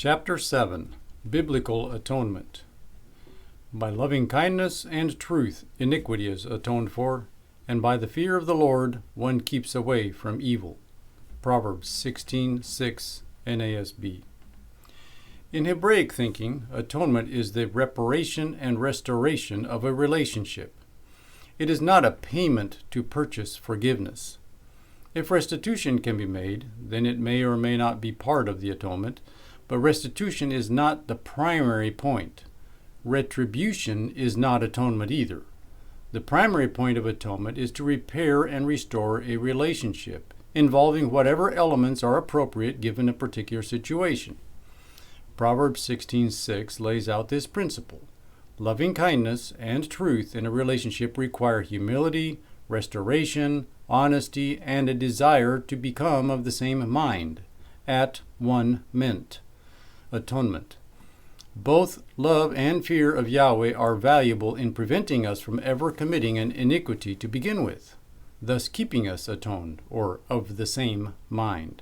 Chapter 7. Biblical Atonement. By loving kindness and truth iniquity is atoned for, and by the fear of the Lord one keeps away from evil. Proverbs 16:6 NASB. In Hebraic thinking, atonement is the reparation and restoration of a relationship. It is not a payment to purchase forgiveness. If restitution can be made, then it may or may not be part of the atonement, but restitution is not the primary point. Retribution is not atonement either. The primary point of atonement is to repair and restore a relationship, involving whatever elements are appropriate given a particular situation. Proverbs 16:6 lays out this principle. Loving kindness and truth in a relationship require humility, restoration, honesty, and a desire to become of the same mind, at one ment. Atonement. Both love and fear of Yahweh are valuable in preventing us from ever committing an iniquity to begin with, thus keeping us atoned, or of the same mind.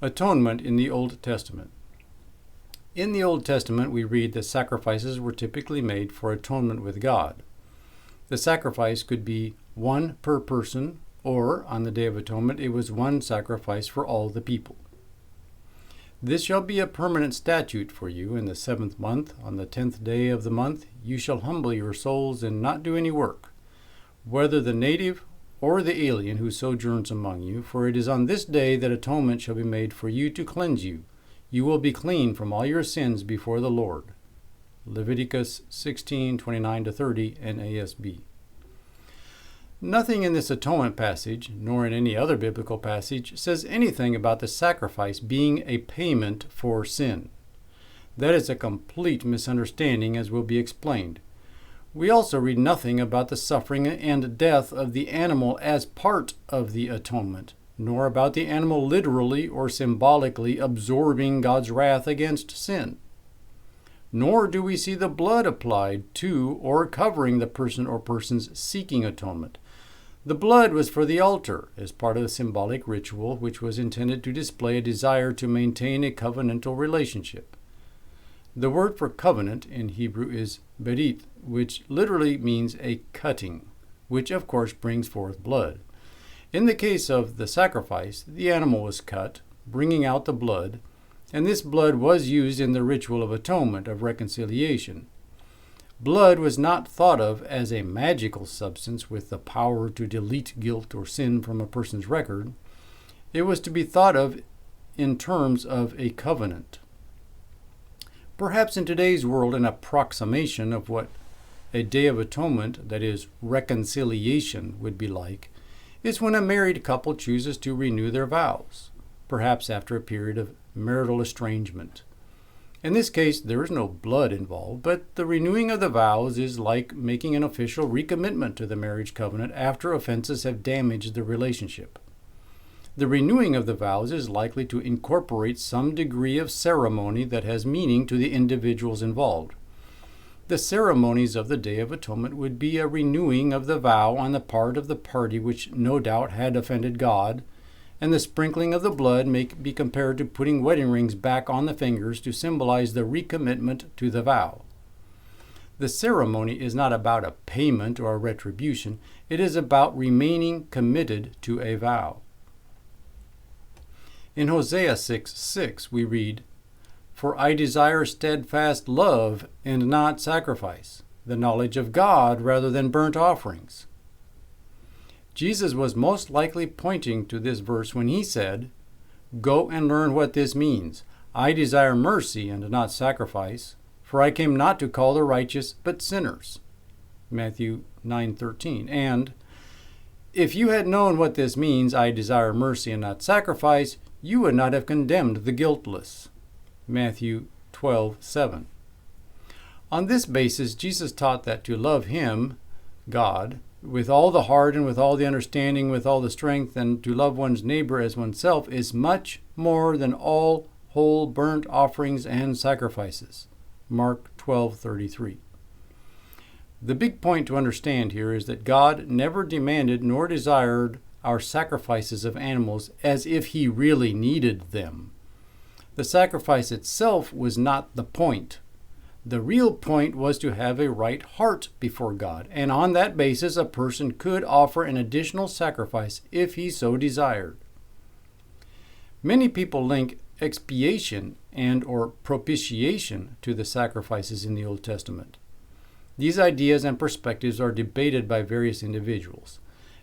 Atonement in the Old Testament. In the Old Testament, we read that sacrifices were typically made for atonement with God. The sacrifice could be one per person, or, on the Day of Atonement, it was one sacrifice for all the people. This shall be a permanent statute for you in the 7th month. On the 10th day of the month, you shall humble your souls and not do any work, whether the native or the alien who sojourns among you, for it is on this day that atonement shall be made for you to cleanse you. You will be clean from all your sins before the Lord. Leviticus 16:29-30 NASB. Nothing in this atonement passage, nor in any other biblical passage, says anything about the sacrifice being a payment for sin. That is a complete misunderstanding, as will be explained. We also read nothing about the suffering and death of the animal as part of the atonement, nor about the animal literally or symbolically absorbing God's wrath against sin. Nor do we see the blood applied to or covering the person or persons seeking atonement. The blood was for the altar, as part of the symbolic ritual, which was intended to display a desire to maintain a covenantal relationship. The word for covenant in Hebrew is berit, which literally means a cutting, which of course brings forth blood. In the case of the sacrifice, the animal was cut, bringing out the blood, and this blood was used in the ritual of atonement, of reconciliation. Blood was not thought of as a magical substance with the power to delete guilt or sin from a person's record. It was to be thought of in terms of a covenant. Perhaps in today's world, an approximation of what a Day of Atonement, that is, reconciliation, would be like, is when a married couple chooses to renew their vows, perhaps after a period of marital estrangement. In this case, there is no blood involved, but the renewing of the vows is like making an official recommitment to the marriage covenant after offenses have damaged the relationship. The renewing of the vows is likely to incorporate some degree of ceremony that has meaning to the individuals involved. The ceremonies of the Day of Atonement would be a renewing of the vow on the part of the party which no doubt had offended God, and the sprinkling of the blood may be compared to putting wedding rings back on the fingers to symbolize the recommitment to the vow. The ceremony is not about a payment or a retribution. It is about remaining committed to a vow. In Hosea 6:6 we read, "For I desire steadfast love and not sacrifice, the knowledge of God rather than burnt offerings." Jesus was most likely pointing to this verse when he said, "Go and learn what this means. I desire mercy and not sacrifice, for I came not to call the righteous but sinners." Matthew 9:13. And, "If you had known what this means, I desire mercy and not sacrifice, you would not have condemned the guiltless." Matthew 12:7. On this basis, Jesus taught that to love him, God, with all the heart and with all the understanding, with all the strength, and to love one's neighbor as oneself is much more than all whole burnt offerings and sacrifices. Mark 12:33. The big point to understand here is that God never demanded nor desired our sacrifices of animals as if he really needed them. The sacrifice itself was not the point. The real point was to have a right heart before God, and on that basis a person could offer an additional sacrifice if he so desired. Many people link expiation and or propitiation to the sacrifices in the Old Testament. These ideas and perspectives are debated by various individuals.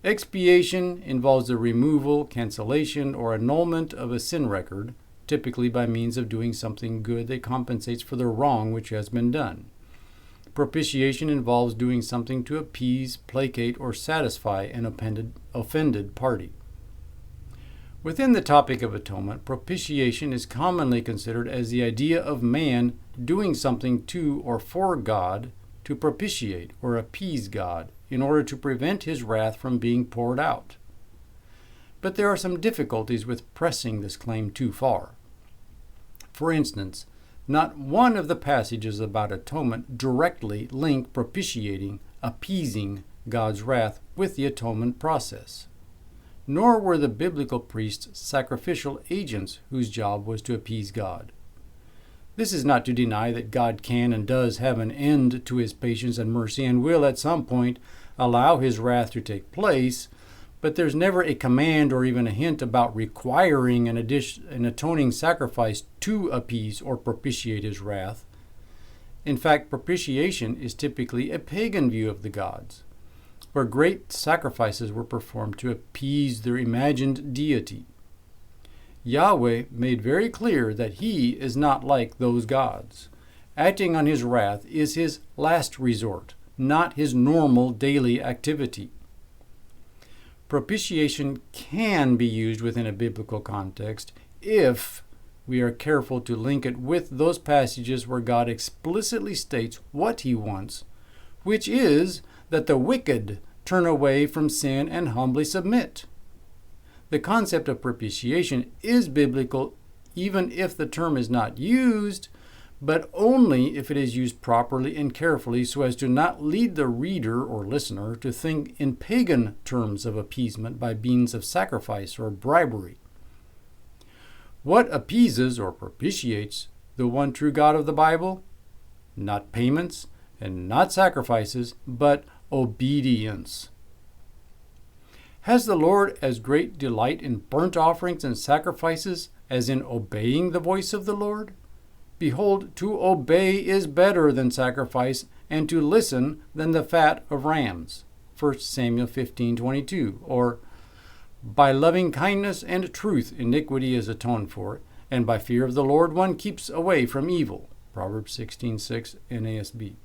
Expiation involves the removal, cancellation, or annulment of a sin record, typically by means of doing something good that compensates for the wrong which has been done. Propitiation involves doing something to appease, placate, or satisfy an offended party. Within the topic of atonement, propitiation is commonly considered as the idea of man doing something to or for God to propitiate or appease God in order to prevent his wrath from being poured out. But there are some difficulties with pressing this claim too far. For instance, not one of the passages about atonement directly link propitiating, appeasing God's wrath with the atonement process. Nor were the biblical priests sacrificial agents whose job was to appease God. This is not to deny that God can and does have an end to his patience and mercy and will at some point allow his wrath to take place, but there's never a command or even a hint about requiring an atoning sacrifice to appease or propitiate his wrath. In fact, propitiation is typically a pagan view of the gods, where great sacrifices were performed to appease their imagined deity. Yahweh made very clear that he is not like those gods. Acting on his wrath is his last resort, not his normal daily activity. Propitiation can be used within a biblical context if we are careful to link it with those passages where God explicitly states what he wants, which is that the wicked turn away from sin and humbly submit. The concept of propitiation is biblical even if the term is not used, but only if it is used properly and carefully so as to not lead the reader or listener to think in pagan terms of appeasement by means of sacrifice or bribery. What appeases or propitiates the one true God of the Bible? Not payments and not sacrifices, but obedience. Has the Lord as great delight in burnt offerings and sacrifices as in obeying the voice of the Lord? Behold, to obey is better than sacrifice, and to listen than the fat of rams. 1 Samuel 15:22. Or, by loving kindness and truth iniquity is atoned for, and by fear of the Lord one keeps away from evil. Proverbs 16:6 NASB.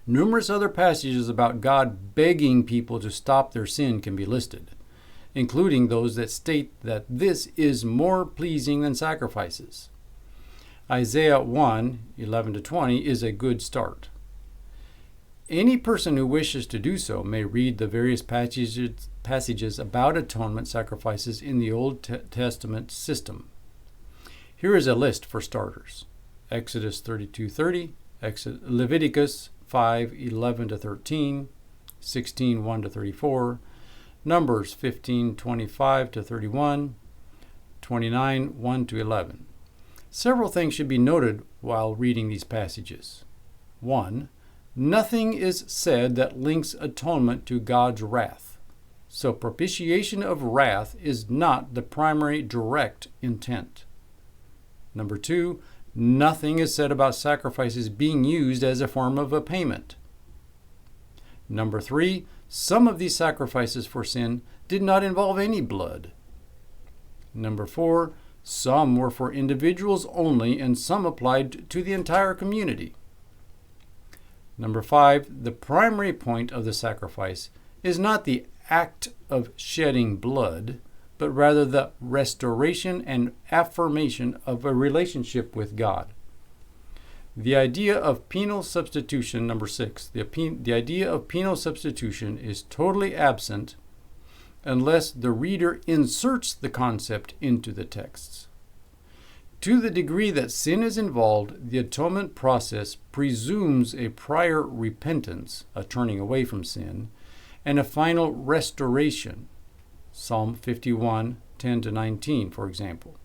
Numerous other passages about God begging people to stop their sin can be listed, including those that state that this is more pleasing than sacrifices. Isaiah 1:11-20 is a good start. Any person who wishes to do so may read the various passages about atonement sacrifices in the Old Testament system. Here is a list for starters. Exodus 32:30, Leviticus 5:11-13, 16:1-34, Numbers 15:25-31, 29:1-11. Several things should be noted while reading these passages. 1. Nothing is said that links atonement to God's wrath. So propitiation of wrath is not the primary direct intent. Number 2. Nothing is said about sacrifices being used as a form of a payment. Number 3. Some of these sacrifices for sin did not involve any blood. Number 4. Some were for individuals only, and some applied to the entire community. Number 5, the primary point of the sacrifice is not the act of shedding blood, but rather the restoration and affirmation of a relationship with God. The idea of penal substitution, number 6, the idea of penal substitution is totally absent unless the reader inserts the concept into the texts. To the degree that sin is involved, the atonement process presumes a prior repentance, a turning away from sin, and a final restoration. Psalm 51:10-19, for example.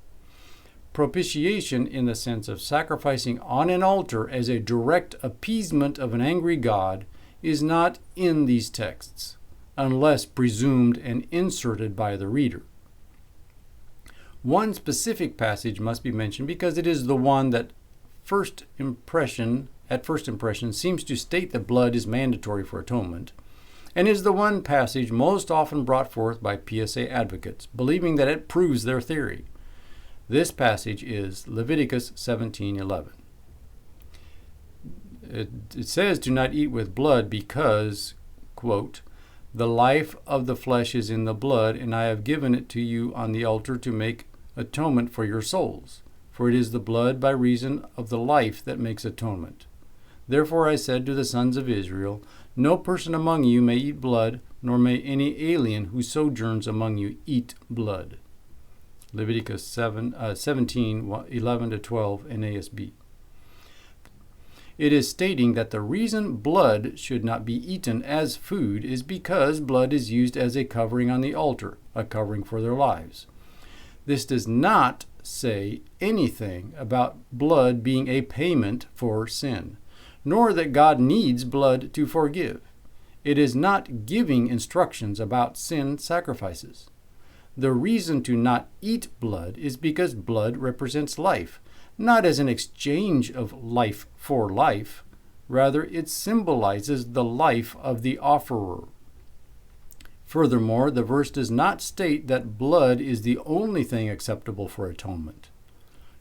Propitiation, in the sense of sacrificing on an altar as a direct appeasement of an angry God, is not in these texts, unless presumed and inserted by the reader. One specific passage must be mentioned because it is the one that at first impression seems to state that blood is mandatory for atonement, and is the one passage most often brought forth by PSA advocates, believing that it proves their theory. This passage is Leviticus 17:11. It says, "Do not eat with blood because," quote, "the life of the flesh is in the blood, and I have given it to you on the altar to make atonement for your souls. For it is the blood by reason of the life that makes atonement. Therefore I said to the sons of Israel, no person among you may eat blood, nor may any alien who sojourns among you eat blood." Leviticus 17:11-12 NASB. It is stating that the reason blood should not be eaten as food is because blood is used as a covering on the altar, a covering for their lives. This does not say anything about blood being a payment for sin, nor that God needs blood to forgive. It is not giving instructions about sin sacrifices. The reason to not eat blood is because blood represents life, not as an exchange of life for life. Rather, it symbolizes the life of the offerer. Furthermore, the verse does not state that blood is the only thing acceptable for atonement.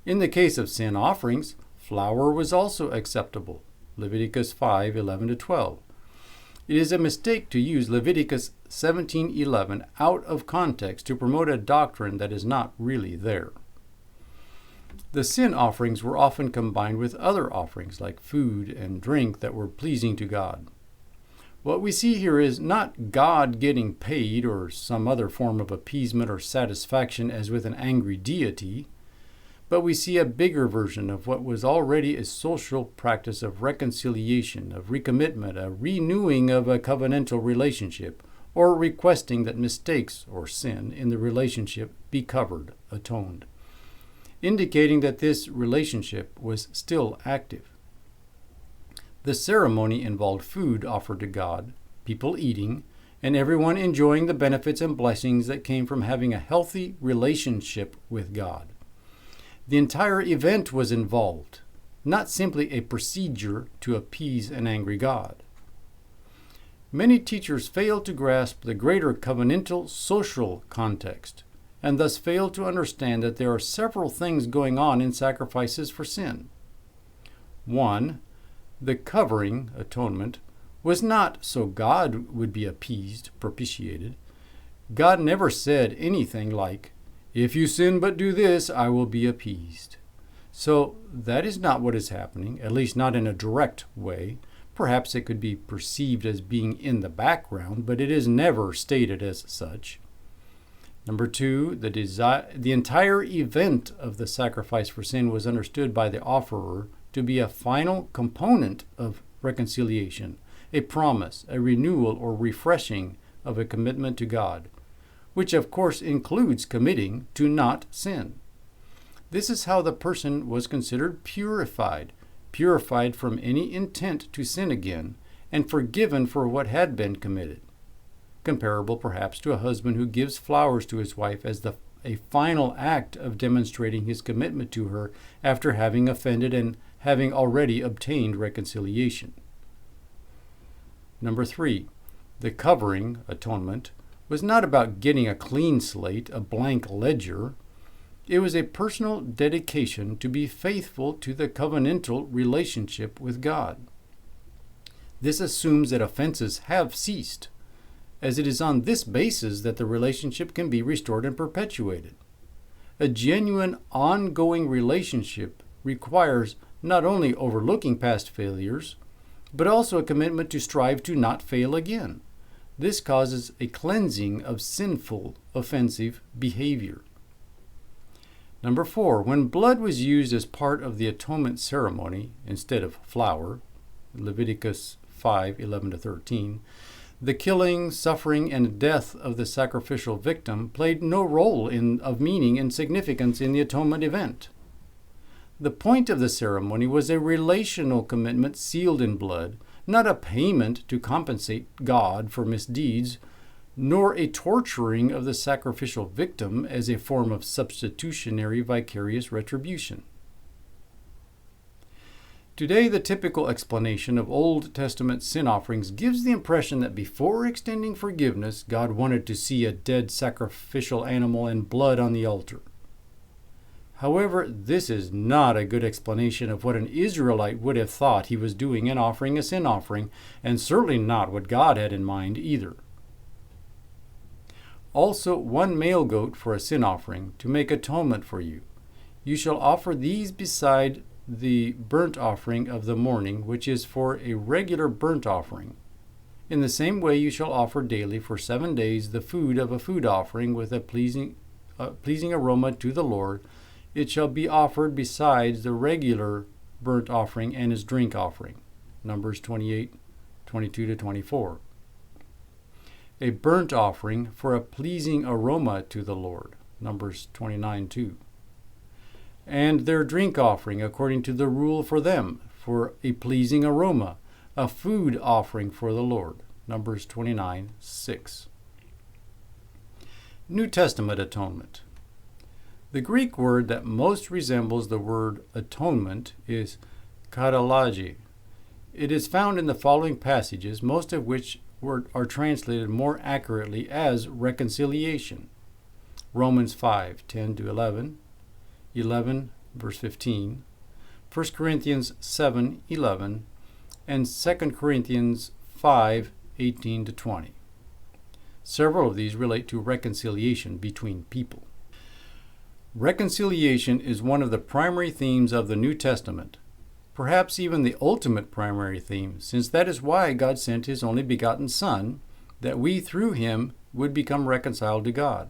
In the case of sin offerings, flour was also acceptable. Leviticus 5:11-12. It is a mistake to use Leviticus 17:11 out of context to promote a doctrine that is not really there. The sin offerings were often combined with other offerings like food and drink that were pleasing to God. What we see here is not God getting paid or some other form of appeasement or satisfaction as with an angry deity, but we see a bigger version of what was already a social practice of reconciliation, of recommitment, a renewing of a covenantal relationship, or requesting that mistakes or sin in the relationship be covered, atoned, indicating that this relationship was still active. The ceremony involved food offered to God, people eating, and everyone enjoying the benefits and blessings that came from having a healthy relationship with God. The entire event was involved, not simply a procedure to appease an angry God. Many teachers fail to grasp the greater covenantal social context, and thus fail to understand that there are several things going on in sacrifices for sin. 1. The covering, atonement, was not so God would be appeased, propitiated. God never said anything like, "If you sin but do this, I will be appeased." So that is not what is happening, at least not in a direct way. Perhaps it could be perceived as being in the background, but it is never stated as such. Number 2, the entire event of the sacrifice for sin was understood by the offerer to be a final component of reconciliation, a promise, a renewal or refreshing of a commitment to God, which of course includes committing to not sin. This is how the person was considered purified from any intent to sin again, and forgiven for what had been committed. Comparable perhaps to a husband who gives flowers to his wife as a final act of demonstrating his commitment to her after having offended and having already obtained reconciliation. Number 3, the covering, atonement, was not about getting a clean slate, a blank ledger. It was a personal dedication to be faithful to the covenantal relationship with God. This assumes that offenses have ceased, as it is on this basis that the relationship can be restored and perpetuated. A genuine, ongoing relationship requires not only overlooking past failures, but also a commitment to strive to not fail again. This causes a cleansing of sinful, offensive behavior. Number 4, when blood was used as part of the atonement ceremony instead of flour, Leviticus 5:11-13, the killing, suffering, and death of the sacrificial victim played no role of meaning and significance in the atonement event. The point of the ceremony was a relational commitment sealed in blood, not a payment to compensate God for misdeeds, nor a torturing of the sacrificial victim as a form of substitutionary vicarious retribution. Today, the typical explanation of Old Testament sin offerings gives the impression that before extending forgiveness, God wanted to see a dead sacrificial animal and blood on the altar. However, this is not a good explanation of what an Israelite would have thought he was doing in offering a sin offering, and certainly not what God had in mind either. Also, one male goat for a sin offering, to make atonement for you. You shall offer these beside the burnt offering of the morning, which is for a regular burnt offering. In the same way you shall offer daily for 7 days the food of a food offering with a pleasing aroma to the Lord. It shall be offered besides the regular burnt offering and his drink offering. Numbers 28:22-24. A burnt offering for a pleasing aroma to the Lord. Numbers 29:2. And their drink offering according to the rule for them, for a pleasing aroma, a food offering for the Lord. Numbers 29:6. New Testament atonement. The Greek word that most resembles the word atonement is katallage. It is found in the following passages, most of which are translated more accurately as reconciliation. Romans 5:10-11, 11 verse 15, 1 Corinthians 7:11, and 2 Corinthians 5:18-20. Several of these relate to reconciliation between people. Reconciliation is one of the primary themes of the New Testament, perhaps even the ultimate primary theme, since that is why God sent his only begotten Son, that we through him would become reconciled to God.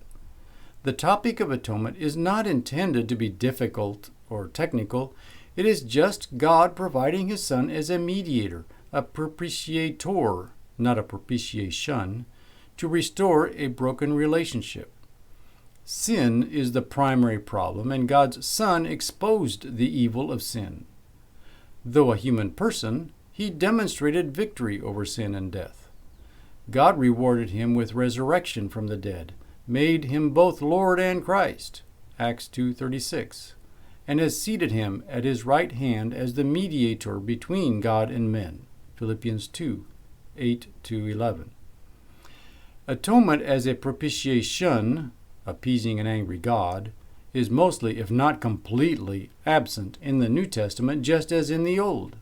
The topic of atonement is not intended to be difficult or technical. It is just God providing his Son as a mediator, a propitiator, not a propitiation, to restore a broken relationship. Sin is the primary problem, and God's Son exposed the evil of sin. Though a human person, he demonstrated victory over sin and death. God rewarded him with resurrection from the dead, made him both Lord and Christ, Acts 2:36, and has seated him at his right hand as the mediator between God and men, Philippians 2:8-11. Atonement as a propitiation, appeasing an angry God, is mostly, if not completely, absent in the New Testament just as in the Old.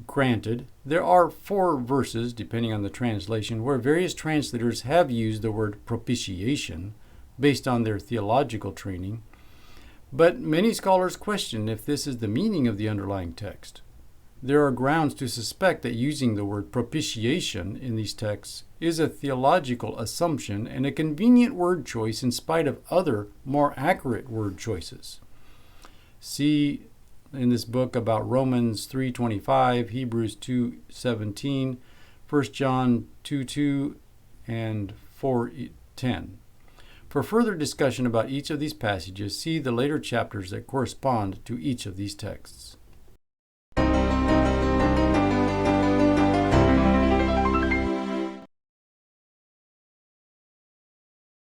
Granted, there are 4 verses, depending on the translation, where various translators have used the word propitiation based on their theological training, but many scholars question if this is the meaning of the underlying text. There are grounds to suspect that using the word propitiation in these texts is a theological assumption and a convenient word choice in spite of other, more accurate word choices. See in this book about Romans 3:25, Hebrews 2:17, 1 John 2:2, and 4:10. For further discussion about each of these passages, see the later chapters that correspond to each of these texts.